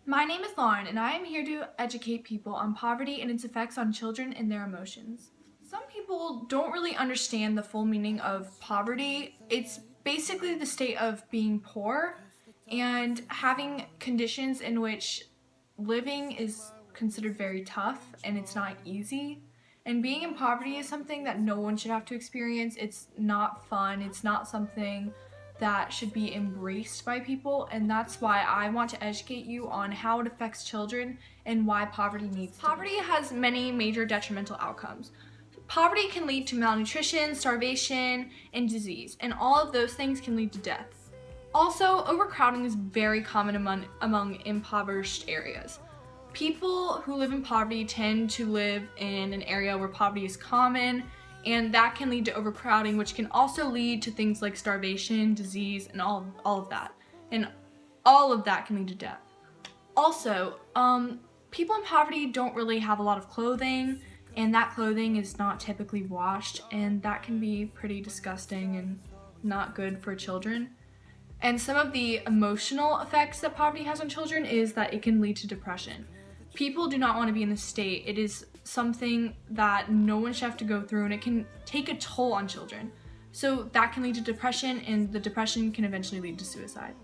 My name is Lauren, and I am here to educate people on poverty and its effects on children and their emotions. Some people don't really understand the full meaning of poverty. It's basically the state of being poor and having conditions in which living is considered very tough and it's not easy. And being in poverty is something that no one should have to experience. It's not fun, it's not something that should be embraced by people, and that's why I want to educate you on how it affects children and why poverty needs to. Poverty has many major detrimental outcomes. Poverty can lead to malnutrition, starvation, and disease, and all of those things can lead to death. Also, overcrowding is very common among impoverished areas. People who live in poverty tend to live in an area where poverty is common, and that can lead to overcrowding, which can also lead to things like starvation, disease, and all of that. And all of that can lead to death. Also, people in poverty don't really have a lot of clothing, and that clothing is not typically washed, and that can be pretty disgusting and not good for children. And some of the emotional effects that poverty has on children is that it can lead to depression. People do not want to be in this state. It is something that no one should have to go through, and it can take a toll on children. So that can lead to depression, and the depression can eventually lead to suicide.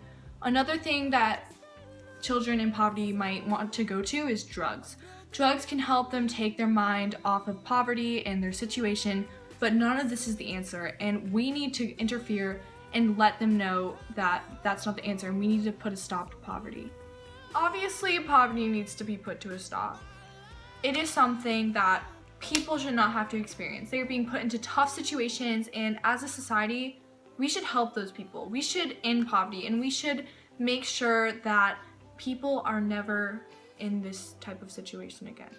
Another thing that children in poverty might want to go to is drugs. Drugs can help them take their mind off of poverty and their situation, but none of this is the answer, and we need to interfere and let them know that that's not the answer, and we need to put a stop to poverty. Obviously, poverty needs to be put to a stop. It is something that people should not have to experience. They are being put into tough situations, and as a society, we should help those people. We should end poverty, and we should make sure that people are never in this type of situation again.